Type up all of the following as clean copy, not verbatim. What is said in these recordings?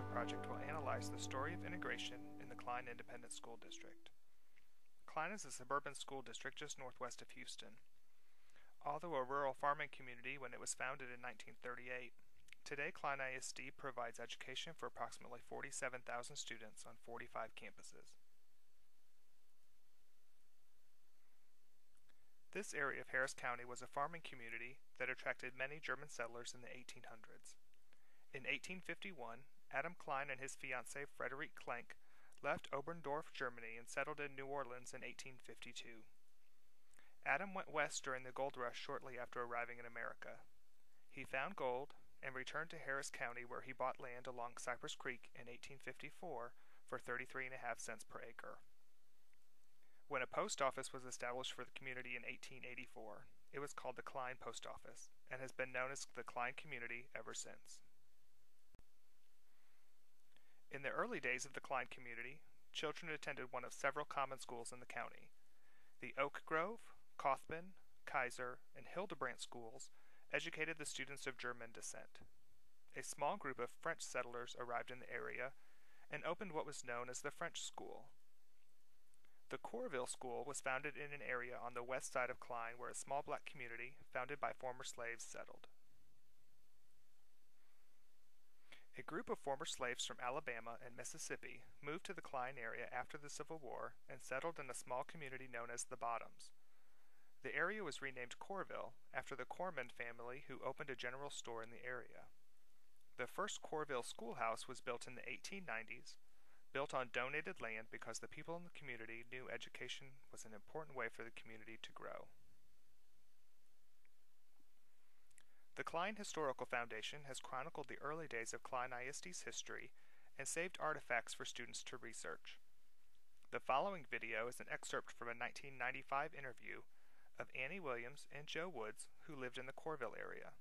research project will analyze the story of integration in the Klein Independent School District. Klein is a suburban school district just northwest of Houston. Although a rural farming community when it was founded in 1938, today Klein ISD provides education for approximately 47,000 students on 45 campuses. This area of Harris County was a farming community that attracted many German settlers in the 1800s. In 1851, Adam Klein and his fiancée Friederike Klenk left Oberndorf, Germany, and settled in New Orleans in 1852. Adam went west during the gold rush shortly after arriving in America. He found gold and returned to Harris County, where he bought land along Cypress Creek in 1854 for 33.5 cents per acre. When a post office was established for the community in 1884, it was called the Klein Post Office and has been known as the Klein community ever since. In the early days of the Klein community, children attended one of several common schools in the county. The Oak Grove, Cothman, Kaiser, and Hildebrandt schools educated the students of German descent. A small group of French settlers arrived in the area and opened what was known as the French School. The Corville School was founded in an area on the west side of Klein where a small black community, founded by former slaves, settled. A group of former slaves from Alabama and Mississippi moved to the Klein area after the Civil War and settled in a small community known as the Bottoms. The area was renamed Corville after the Corman family, who opened a general store in the area. The first Corville schoolhouse was built in the 1890s, built on donated land because the people in the community knew education was an important way for the community to grow. The Klein Historical Foundation has chronicled the early days of Klein ISD's history and saved artifacts for students to research. The following video is an excerpt from a 1995 interview of Annie Williams and Joe Woods, who lived in the Corville area.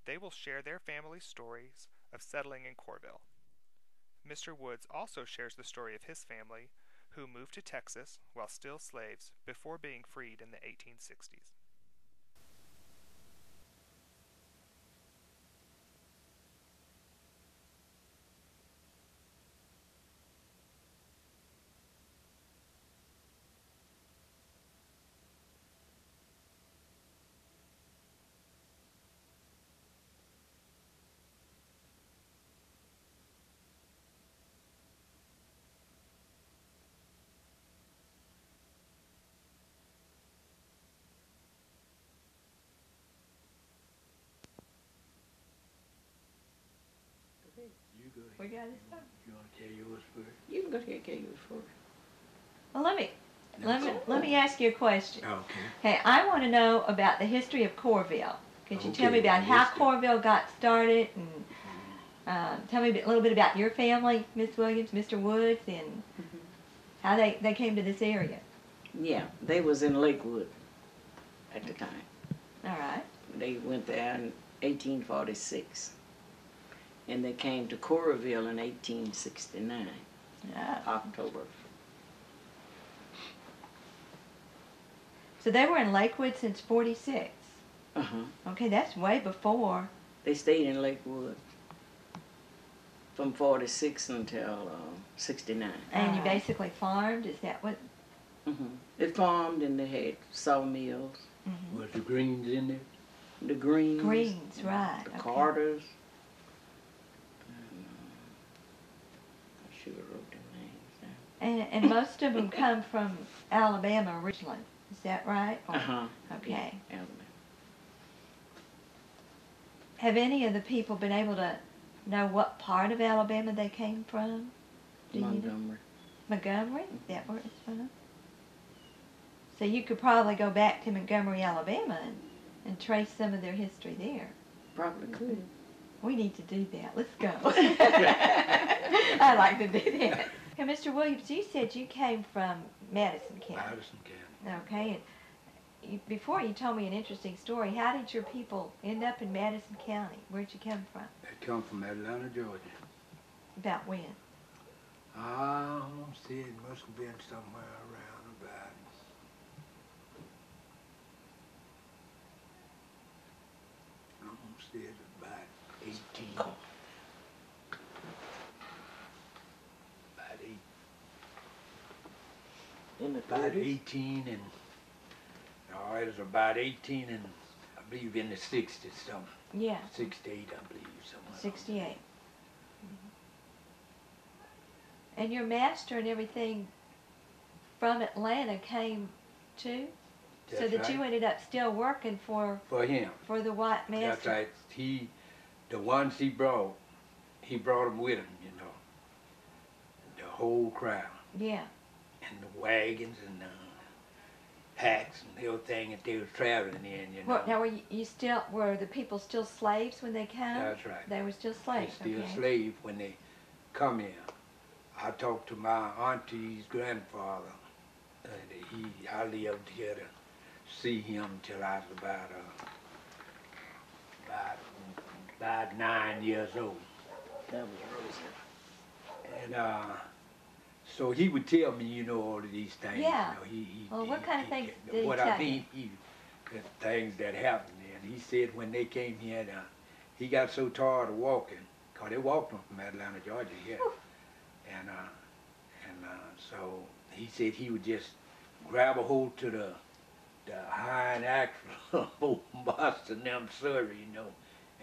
They will share their family stories of settling in Corville. Mr. Woods also shares the story of his family, who moved to Texas while still slaves before being freed in the 1860s. You go ahead. We got it. You want to tell yours first? You can go ahead and tell yours first. Well, let me ask you a question. Okay. Hey, I want to know about the history of Corville. Could you tell me about how Corville got started, and tell me a little bit about your family, Miss Williams, Mr. Woods, and how they came to this area? Yeah, they was in Lakewood at the time. All right. They went there in 1846. And they came to Corville in 1869, October. So they were in Lakewood since 46. Uh-huh. Okay, that's way before. They stayed in Lakewood from 46 until 69. And you basically farmed? Is that what? Mm-hmm. They farmed and they had sawmills. Was the Greens in there? The Greens. Greens, right. The Carters. I should have wrote their names down. And most of them come from Alabama originally. Is that right? Or, Uh-huh. Okay. Yeah, Alabama. Have any of the people been able to know what part of Alabama they came from? Do you know? Montgomery. Montgomery? Is that where it's from? So you could probably go back to Montgomery, Alabama and trace some of their history there. Probably could. We need to do that. Let's go. I like to do that. Okay, Mr. Williams, you said you came from Madison County. Madison County. Okay. And before you told me an interesting story. How did your people end up in Madison County? Where'd you come from? They come from Atlanta, Georgia. About when? See, it must have been somewhere around about about 18. In the about 30s? 18 and, no, it was about 18 and I believe in the 60s, something. Yeah. 68, I believe, somewhere. 68. And your master and everything from Atlanta came too? So That's that right. you ended up still working for him. the white master. That's right. The ones he brought them with him, you know. The whole crowd. Yeah. And the wagons and the packs and everything that they was traveling in, you know. Well, now were the people still slaves when they came? That's right. They were still slaves. They still okay. slaves when they come here. I talked to my auntie's grandfather. I lived here to see him till I was about 9 years old. That was Rosie. And so he would tell me, you know, all of these things. Yeah. You know, Well, what kind of things did he what tell I mean, the things that happened. And he said when they came here, he got so tired of walking, because they walked him from Atlanta, Georgia here. And so he said he would just grab a hold to the hind axle of old Boston them Surrey, you know,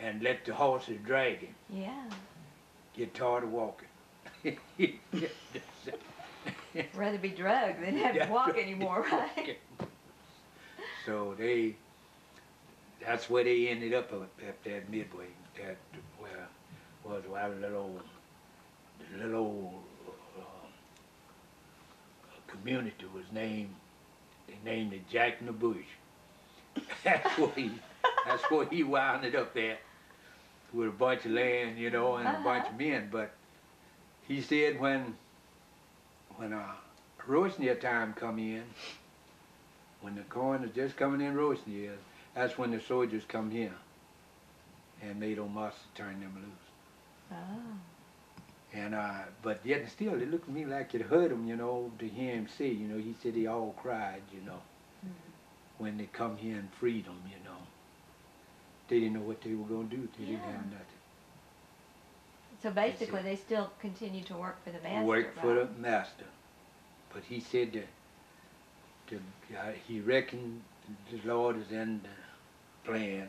and let the horses drag him. Yeah. Get tired of walking. Rather be drugged than have to walk anymore, right? So that's where they ended up at that Midway. That where was a little old community was named. They named it Jack in the Bush. That's where he wound it up at, with a bunch of land, you know, and a bunch of men. But he said when roasting year time come in, when the corn is just coming in roasting year, that's when the soldiers come here and made old master turn them loose. Oh. And but yet still, it looked to me like it hurt him, you know, to hear him say, you know, he said they all cried, you know, when they come here and freed them, you know. They didn't know what they were going to do. They didn't have nothing. So basically, they still continue to work for the master. Work for the master. But he said that he reckoned the Lord is in the plan.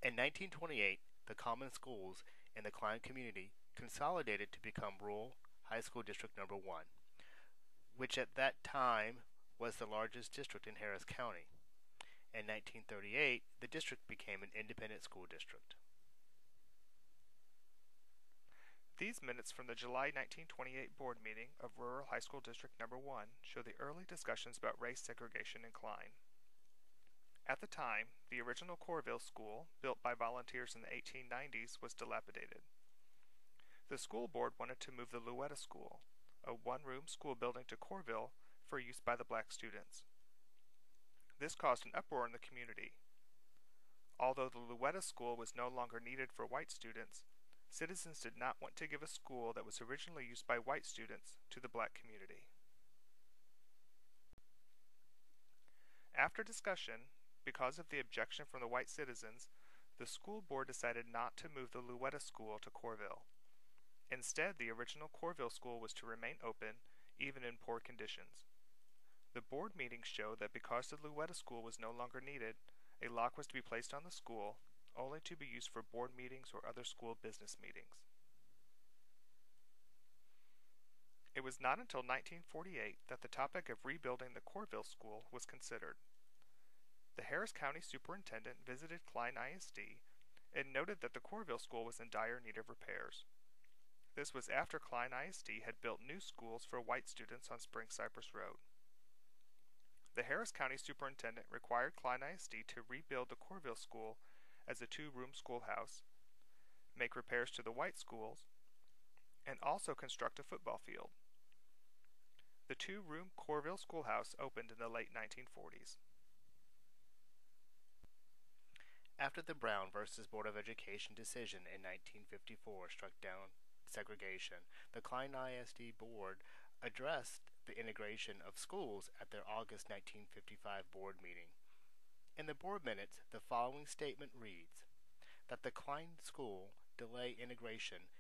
In 1928, the common schools in the Klein community consolidated to become Rural High School District Number 1, which at that time was the largest district in Harris County. In 1938, the district became an independent school district. These minutes from the July 1928 board meeting of Rural High School District Number 1 show the early discussions about race segregation in Klein. At the time, the original Corville School, built by volunteers in the 1890s, was dilapidated. The school board wanted to move the Louetta School, a one-room school building, to Corville for use by the black students. This caused an uproar in the community. Although the Louetta School was no longer needed for white students, citizens did not want to give a school that was originally used by white students to the black community. After discussion, because of the objection from the white citizens, the school board decided not to move the Louetta School to Corville. Instead, the original Corville School was to remain open, even in poor conditions. The board meetings showed that because the Louetta School was no longer needed, a lock was to be placed on the school, only to be used for board meetings or other school business meetings. It was not until 1948 that the topic of rebuilding the Corville School was considered. The Harris County Superintendent visited Klein ISD and noted that the Corville School was in dire need of repairs. This was after Klein ISD had built new schools for white students on Spring Cypress Road. The Harris County Superintendent required Klein ISD to rebuild the Corville School as a two-room schoolhouse, make repairs to the white schools, and also construct a football field. The two-room Corville Schoolhouse opened in the late 1940s. After the Brown versus Board of Education decision in 1954 struck down segregation, the Klein ISD Board addressed the integration of schools at their August 1955 board meeting. In the board minutes, the following statement reads, that the Klein School delay integration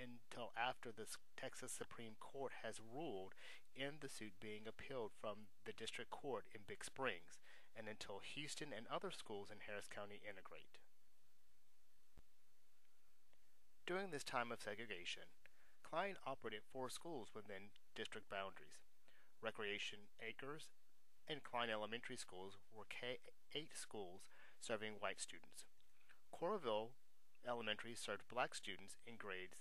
until after the Texas Supreme Court has ruled in the suit being appealed from the district court in Big Springs, and until Houston and other schools in Harris County integrate. During this time of segregation, Klein operated 4 schools within district boundaries. Recreation Acres and Klein Elementary Schools were K-8 schools serving white students. Coralville Elementary served black students in grades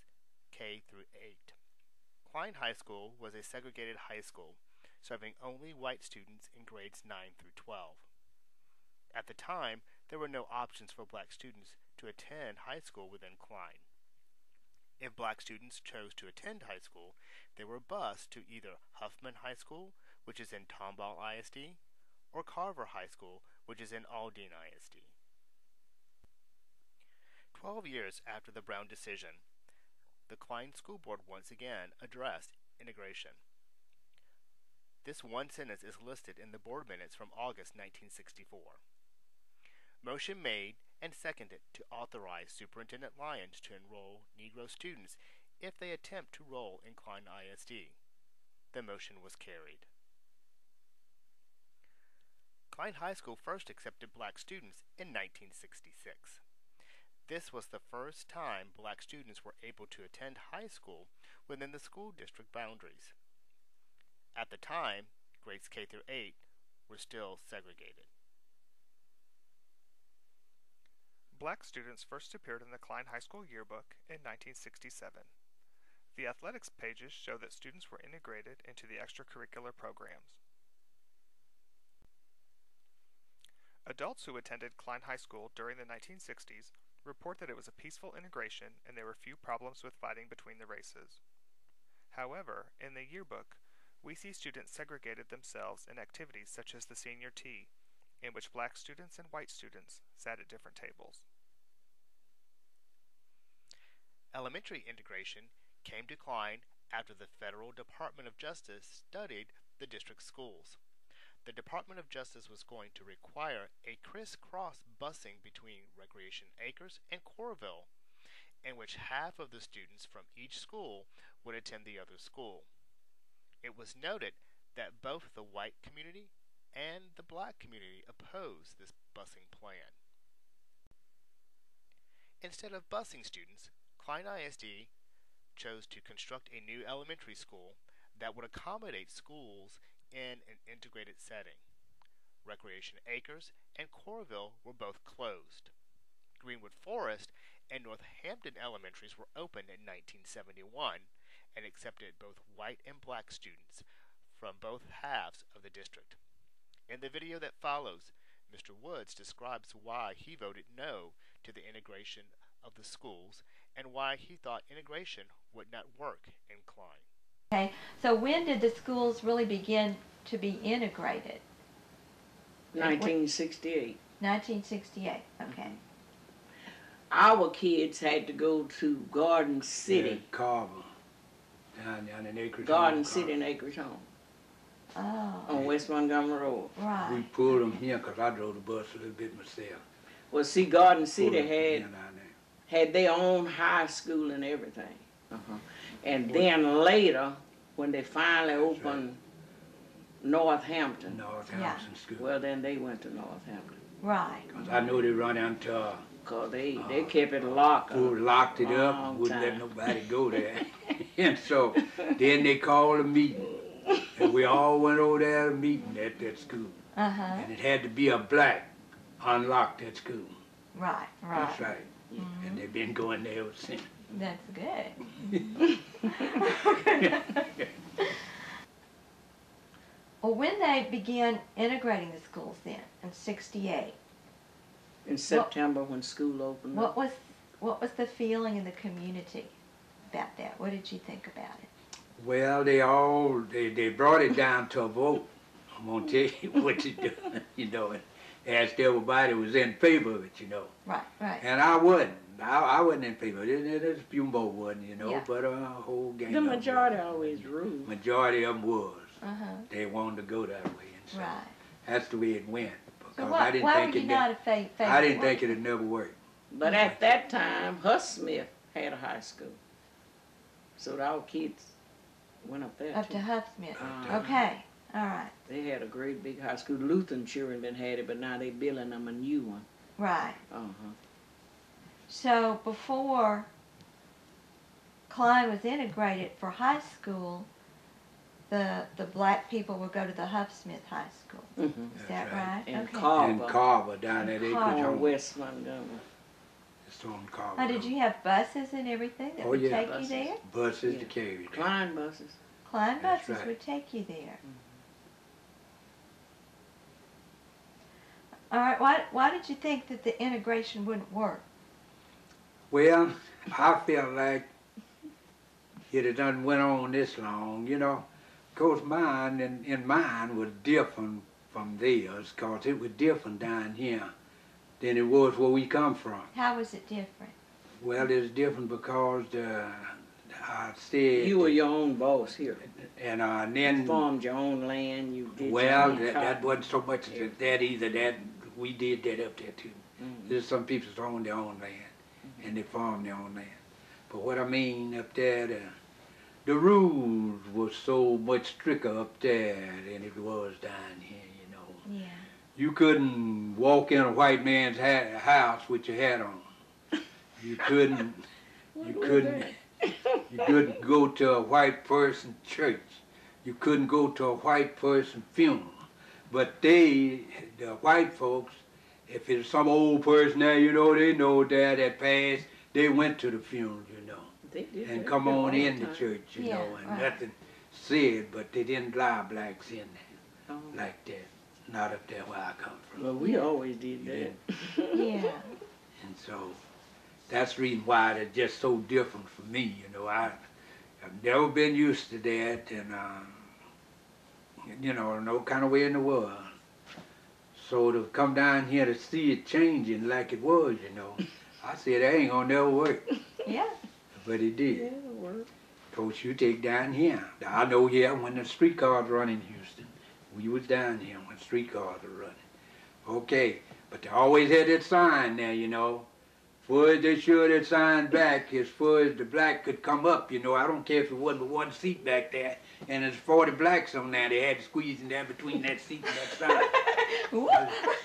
K through 8. Klein High School was a segregated high school, serving only white students in grades 9 through 12. At the time, there were no options for black students to attend high school within Klein. If black students chose to attend high school, they were bused to either Huffman High School, which is in Tomball ISD, or Carver High School, which is in Aldine ISD. 12 years after the Brown decision, the Klein School Board once again addressed integration. This one sentence is listed in the board minutes from August 1964. Motion made and seconded to authorize Superintendent Lyons to enroll Negro students if they attempt to roll in Klein ISD. The motion was carried. Klein High School first accepted black students in 1966. This was the first time black students were able to attend high school within the school district boundaries. At the time, grades K through 8 were still segregated. Black students first appeared in the Klein High School yearbook in 1967. The athletics pages show that students were integrated into the extracurricular programs. Adults who attended Klein High School during the 1960s report that it was a peaceful integration and there were few problems with fighting between the races. However, in the yearbook, we see students segregated themselves in activities such as the senior tea, in which black students and white students sat at different tables. Elementary integration came to Klein after the Federal Department of Justice studied the district schools. The Department of Justice was going to require a crisscross busing between Recreation Acres and Coralville, in which half of the students from each school would attend the other school. It was noted that both the white community and the black community opposed this busing plan. Instead of busing students, Klein ISD chose to construct a new elementary school that would accommodate schools in an integrated setting. Recreation Acres and Coralville were both closed. Greenwood Forest and Northampton Elementaries were opened in 1971 and accepted both white and black students from both halves of the district. In the video that follows, Mr. Woods describes why he voted no to the integration of the schools and why he thought integration would not work in Klein. Okay, so when did the schools really begin to be integrated? 1968. 1968, okay. Our kids had to go to Garden City. Yeah, Carver, down in Acres. Garden City and Acres Home. Oh. On West Montgomery Road. Right. We pulled them here because I drove the bus a little bit myself. Well, see, Garden City Pulled 'em from here had down there. their own high school and everything. And then later, when they finally That's opened Northampton, Northampton School. well, then they went to Northampton. Right. Because I know they run into Because they kept it locked up. locked it up Long and wouldn't let time. nobody go there. And so then they called a meeting. And we all went over there to a meeting at that school. Uh-huh. And it had to be a black unlocked that school. Right, right. That's right. Mhm. And they've been going there ever since. That's good. Well, when they began integrating the schools then, in 68, In September when school opened. what was the feeling in the community about that? What did you think about it? Well, they brought it down to a vote. I'm gonna tell you what to do, you know, and asked everybody was in favor of it, you know. Right, right. And I wasn't. I wasn't in favor of it. There's a few more wasn't, you know, Yeah. but a whole gang The of 'em majority was. always ruled. Majority of them was. Uh-huh. They wanted to go that way, and so Right. that's the way it went. Because So I why didn't why think were you it. not a favor? I didn't think it'd never work. But at that time, Huss Smith had a high school. So our kids went up there Up too. to Huffsmith. Uh-huh. Okay. All right. They had a great big high school. Lutheran children been had it, but now they building them a new one. Right. Uh-huh. So before Klein was integrated for high school, the black people would go to the Huffsmith High School. Mm-hmm. Is that right? And Okay. Carver. And Carver down at And Acres Carver. On Home. West Montgomery. It's on Carver. Now, did you have buses and everything that Oh, would yeah. take Buses. you there? Buses Yeah. to carry you there. Klein buses. Klein That's buses right. would take you there. All right. Why did you think that the integration wouldn't work? Well, I felt like it had done went on this long, you know. Of course, mine and mine was different from theirs, because it was different down here than it was where we come from. How was it different? Well, it's different because I said... You were your own boss here. And You then... farmed your own land. You did Well, your own that wasn't so much Yeah. that either. That we did that up there too. Mhm. There's some people that own their own land, and they farm their own land. But what I mean up there, the rules were so much stricter up there than it was down here, you know. Yeah. You couldn't walk in a white man's house with your hat on. You couldn't. You couldn't. You couldn't go to a white person's church. You couldn't go to a white person's funeral. But the white folks, if it's some old person there, you know, they know that passed, they went to the funeral, you know, They did and that come all on the in the time. church, you Yeah, know, and right. nothing said, but they didn't allow blacks in there Oh. like that. Not up there where I come from. Well, we Yeah. always did You that. Yeah. And so that's the reason why it's just so different for me, you know. I've never been used to that, and you know, no kind of way in the world. So to come down here to see it changing like it was, you know, I said, that ain't gonna never work. Yeah. But it did. Yeah, it worked. Coach, you take down here. I know here when the streetcars run in Houston. We was down here when streetcars were running. Okay, but they always had that sign there, you know. For as they should that sign back, as far as the black could come up, you know. I don't care if it wasn't but one seat back there, and there's 40 blacks on there. They had to squeeze in there between that seat and that sign. Ooh.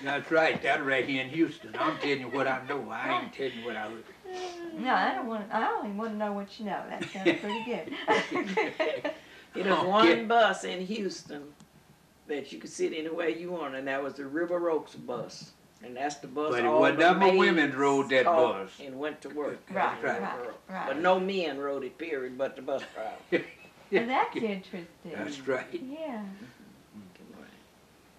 That's right. That right here in Houston. I'm telling you what I know. I ain't telling you what I heard. No, I don't want. I only want to know what you know. That sounds pretty good. It was Okay. one bus in Houston that you could sit anywhere you want, and that was the River Oaks bus. And that's the bus But it all wasn't the that many maids women rode that caught bus. and went to work. Right, at River right, Oaks. right. But no men rode it, period, but the bus driver. Well, that's interesting. That's right. Yeah.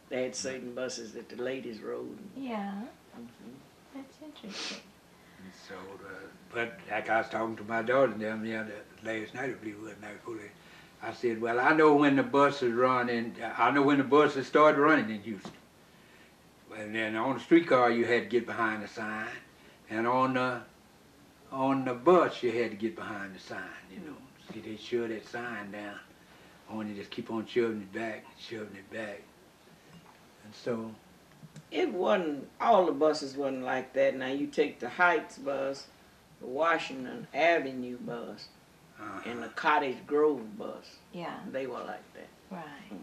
They had certain buses that the ladies rode. Yeah. Mhm. That's interesting. And so, but like I was talking to my daughter down there last night, I believe it was night before that, I said, well, I know when the buses run, and I know when the buses started running in Houston. And then on the streetcar, you had to get behind the sign, and on the bus, you had to get behind the sign. You know, see, they shove that sign down, only just keep on shoving it back, and so. It wasn't, all the buses wasn't like that. Now you take the Heights bus, the Washington Avenue bus, and the Cottage Grove bus. Yeah. They were like that. Right.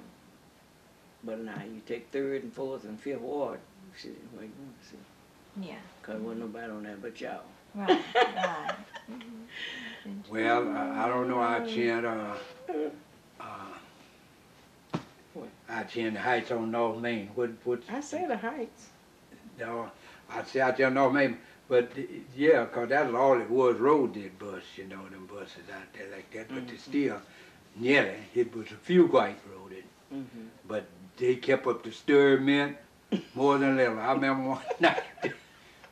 But now you take 3rd and 4th and 5th Ward, see where you want to see. Yeah. Because wasn't nobody on that but y'all. Right. Right. Mhm. Well, I don't know. I chant, I chant the Heights on North Main. What's I say the Heights. no? I say out there on North Main, but yeah, 'cause that's all it was. Road did bus, you know, them buses out there like that. But they still, nearly, it was a few white rode it, Mm-hmm. but they kept up the stir more than ever. I remember one night,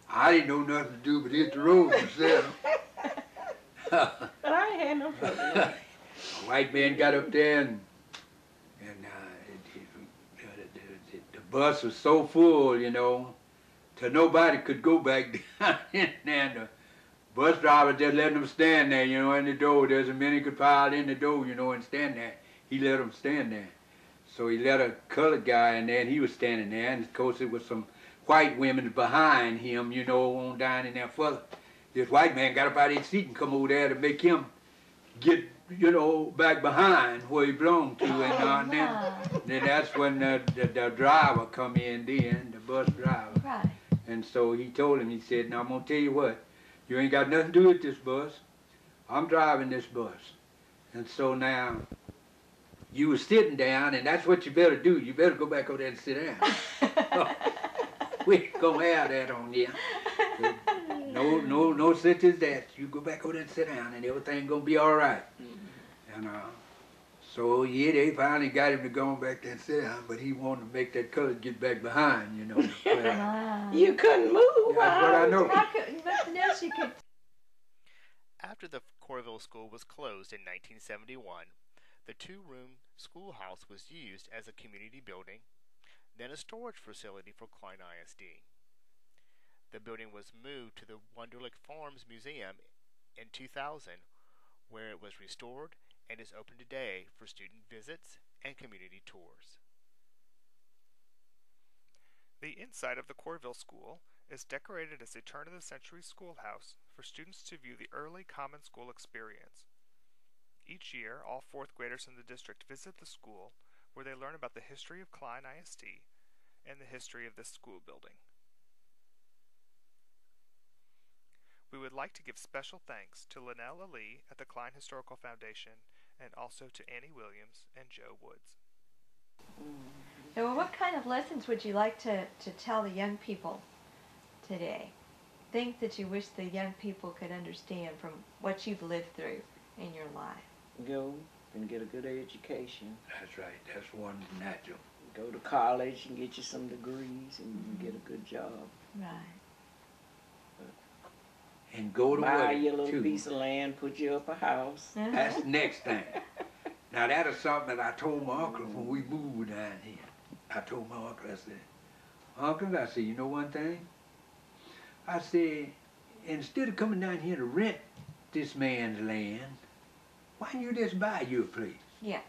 I didn't know nothing to do but hit the road myself. But I ain't had no trouble. A white man got up there and the bus was so full, you know, till nobody could go back down in there. The bus driver just let them stand there, you know, in the door. There's a many could pile in the door, you know, and stand there. He let them stand there. So he let a colored guy in there, and he was standing there. And of course, it was some white women behind him, you know, on down in there further. This white man got up out of his seat and come over there to make him get, you know, back behind where he belonged to, and then that's when the driver come in then, the bus driver. Right. And so he told him, he said, now I'm going to tell you what, you ain't got nothing to do with this bus. I'm driving this bus. And so now, you was sitting down, and that's what you better do. You better go back over there and sit down. We ain't going to have that on you. No such as that. You go back over there and sit down, and everything going to be all right. And so, yeah, they finally got him to go back there and sit down, but he wanted to make that color get back behind, you know. Wow. You couldn't move. That's what I know. But now she could. After the Corville School was closed in 1971, the two-room schoolhouse was used as a community building, then a storage facility for Klein ISD. The building was moved to the Wunderlich Farms Museum in 2000, where it was restored and is open today for student visits and community tours. The inside of the Corville School is decorated as a turn-of-the-century schoolhouse for students to view the early common school experience. Each year, all fourth graders in the district visit the school, where they learn about the history of Klein ISD and the history of this school building. We would like to give special thanks to Linnell Ali at the Klein Historical Foundation, and also to Annie Williams and Joe Woods. So what kind of lessons would you like to tell the young people today? Things that you wish the young people could understand from what you've lived through in your life. Go and get a good education. That's right. That's one natural. Go to college and get you some degrees and you can get a good job. Right. And go to Buy work, your little too. piece of land, put you up a house. That's the next thing. Now that is something that I told my uncle when we moved down here. I told my uncle, I said, Uncle, I said, you know one thing? I said, instead of coming down here to rent this man's land, why don't you just buy your place? Yeah.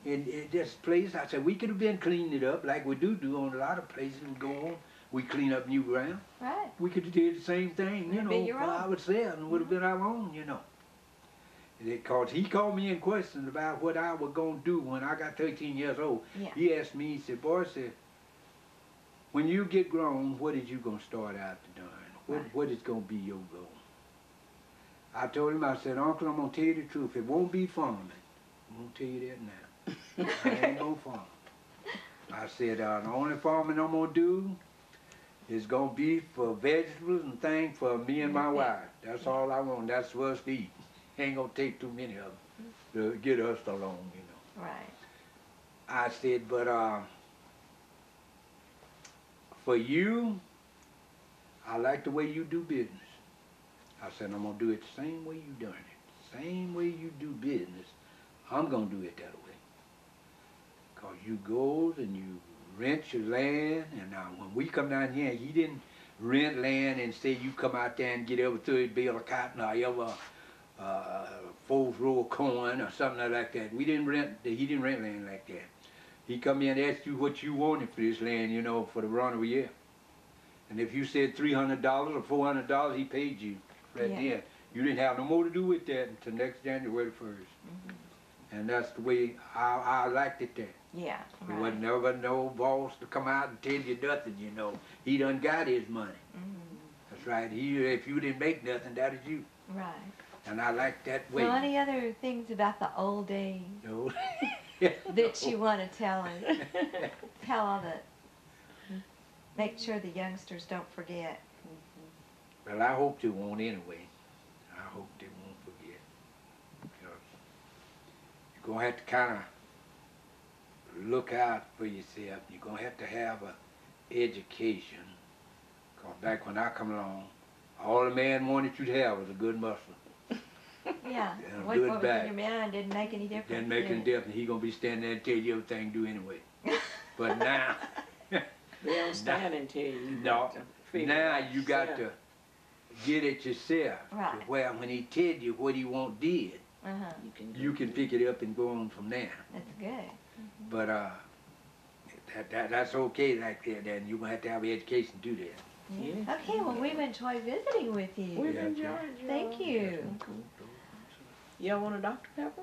In this place, I said, we could have been cleaning it up like we do on a lot of places we go on. We clean up new ground. Right. We could have did the same thing, you know, for ourselves, and would have been our own, you know. Because he called me in question about what I was going to do when I got 13 years old. Yeah. He asked me, he said, boy, said, when you get grown, what is you going to start out to doing? What is going to be your goal? I told him, I said, Uncle, I'm going to tell you the truth. It won't be farming. I'm going to tell you that now. I ain't going to farm. I said, the only farming I'm going to do is going to be for vegetables and things for me and my wife. That's all I want. That's for us to eat. Ain't going to take too many of them to get us along, you know. Right. I said, but for you, I like the way you do business. I said, I'm going to do it the same way you done it. Same way you do business, I'm going to do it that way. Because you go and you rent your land, and now when we come down here, he didn't rent land and say you come out there and get every third bale of cotton or every fourth row of corn or something like that. He didn't rent land like that. He come in and asked you what you wanted for this land, you know, for the run of a year. And if you said $300 or $400, he paid you right there. You didn't have no more to do with that until next January 1st. And that's the way I liked it there. Yeah, There wasn't never no boss to come out and tell you nothing, you know. He done got his money. That's right. If you didn't make nothing, that is you. Right. And I like that way. So any other things about the old days No. that you want to tell us? Tell all the, make sure the youngsters don't forget. Well, I hope they won't anyway. I hope they won't forget. Because you're going to have to kind of look out for yourself. You're going to have an education. Because back when I come along, all the man wanted you to have was a good muscle. Yeah. And a What good was back. in your mind didn't make any difference. Didn't make any difference. He going to be standing there and tell you everything to do anyway. But now, They don't stand and tell you. no, Figure it now out you got yourself. to get it yourself. Right. To where when he tell you what he want did, you can pick it up and go on from there. That's good. But that's okay like that. Then you're going to have an education to do that. Yeah. Okay, well, we've enjoyed visiting with you. We've Yeah, enjoyed okay. you. Thank you. Y'all want a Dr. Pepper?